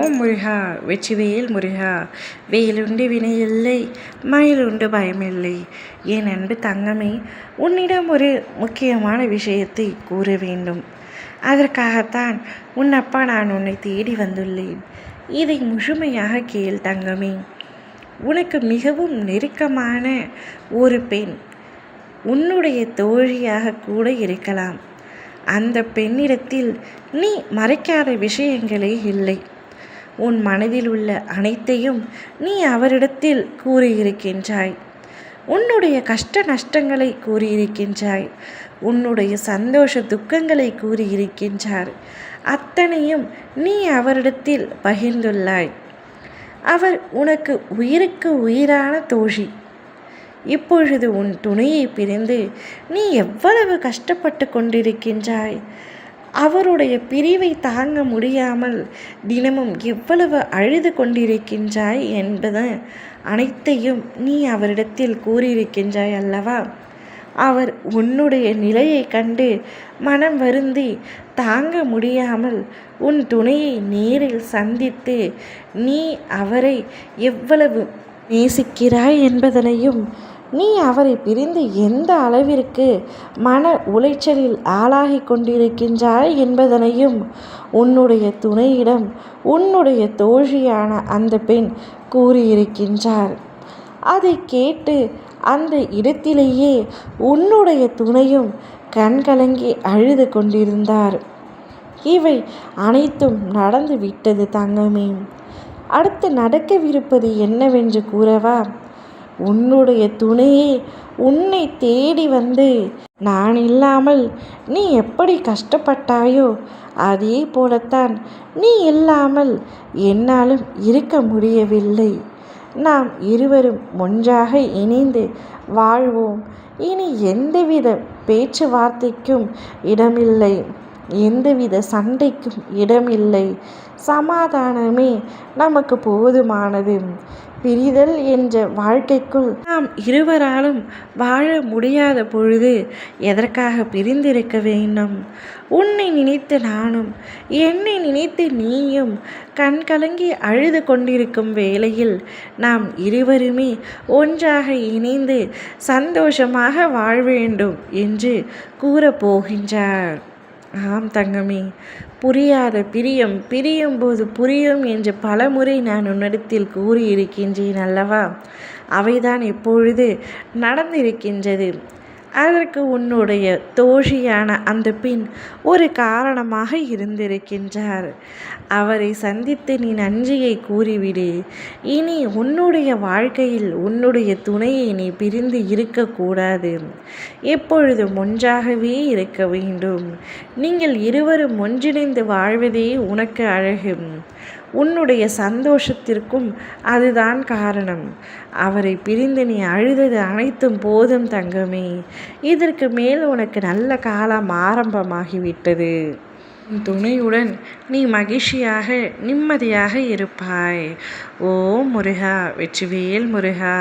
ஓம் முருகா, வெற்றிவேல் முருகா. வேலுண்டு வினையில்லை, மயிலுண்டு பயமில்லை. என் அன்பு தங்கமே, உன்னிடம் ஒரு முக்கியமான விஷயத்தை கூற வேண்டும். அதற்காகத்தான் உன் அப்பா நான் உன்னை தேடி வந்துள்ளேன். இதை முழுமையாக கேள் தங்கமே. உனக்கு மிகவும் நெருக்கமான ஒரு பெண் உன்னுடைய தோழியாக கூட இருக்கலாம். அந்த பெண்ணிடத்தில் நீ மறைக்காத விஷயங்களே இல்லை. உன் மனதில் உள்ள அனைத்தையும் நீ அவரிடத்தில் கூறியிருக்கின்றாய். உன்னுடைய கஷ்ட நஷ்டங்களை கூறியிருக்கின்றாய். உன்னுடைய சந்தோஷ துக்கங்களை கூறியிருக்கின்றார். அத்தனையும் நீ அவரிடத்தில் பகிர்ந்துள்ளாய். அவர் உனக்கு உயிருக்கு உயிரான தோழி. இப்பொழுது உன் துணையை பிரிந்து நீ எவ்வளவு கஷ்டப்பட்டு கொண்டிருக்கின்றாய். அவருடைய பிரிவை தாங்க முடியாமல் தினமும் எவ்வளவு அழுது கொண்டிருக்கின்றாய் என்பது அனைத்தையும் நீ அவரிடத்தில் கூறியிருக்கின்றாய் அல்லவா? அவர் உன்னுடைய நிலையை கண்டு மனம் வருந்தி தாங்க முடியாமல் உன் துணையை நேரில் சந்தித்து நீ அவரை எவ்வளவு நேசிக்கிறாய் என்பதனையும் நீ அவரை பிரிந்து எந்த அளவிற்கு மன உளைச்சலில் ஆளாகி கொண்டிருக்கின்றாய் என்பதனையும் உன்னுடைய துணையிடம் உன்னுடைய தோழியான அந்த பெண் கூறியிருக்கின்றார். அதை கேட்டு அந்த இடத்திலேயே உன்னுடைய துணையும் கண்கலங்கி அழுது கொண்டிருந்தார். இவை அனைத்தும் நடந்து விட்டது தங்கமே. அடுத்து நடக்கவிருப்பது என்னவென்று கூறவா? உன்னுடைய துணையே உன்னை தேடி வந்து நான் இல்லாமல் நீ எப்படி கஷ்டப்பட்டாயோ அதே போலத்தான் நீ இல்லாமல் என்னாலும் இருக்க முடியவில்லை. நாம் இருவரும் ஒன்றாக இணைந்து வாழ்வோம். இனி எந்தவித பேச்சுவார்த்தைக்கும் இடமில்லை, எந்தவித சண்டைக்கும் இடமில்லை. சமாதானமே நமக்கு போதுமானது. பிரிதல் என்ற வாழ்க்கைக்குள் நாம் இருவராலும் வாழ முடியாத பொழுது எதற்காக பிரிந்திருக்க வேண்டும்? உன்னை நினைத்து நானும் என்னை நினைத்து நீயும் கண்கலங்கி அழுது கொண்டிருக்கும் வேளையில் நாம் இருவருமே ஒன்றாக இணைந்து சந்தோஷமாக வாழ வேண்டும் என்று கூறப்போகின்றார். ஆம் தங்கமே, புரியாத பிரியம் பிரியும் போது புரியும் என்று பலமுறை நான் உன்னிடத்தில் கூறியிருக்கின்றேன் அல்லவா? அவைதான் இப்பொழுது நடந்திருக்கின்றது. அதற்கு உன்னுடைய தோழியான அந்த பெண் ஒரு காரணமாக இருந்திருக்கின்றார். அவரை சந்தித்து நீ நன்றியை கூறிவிடு. இனி உன்னுடைய வாழ்க்கையில் உன்னுடைய துணையை நீ பிரிந்து இருக்கக்கூடாது. எப்பொழுதும் ஒன்றாகவே இருக்க வேண்டும். நீங்கள் இருவரும் ஒன்றிணைந்து வாழ்வதே உனக்கு அழகு. உன்னுடைய சந்தோஷத்திற்கும் அதுதான் காரணம். அவரை பிரிந்து நீ அழுதது அனைத்தும் போதும் தங்கமே. இதற்கு மேல் உனக்கு நல்ல காலம் ஆரம்பமாகிவிட்டது. உன் துணையுடன் நீ மகிழ்ச்சியாக நிம்மதியாக இருப்பாய். ஓ முருகா, வெற்றிவேல் முருகா.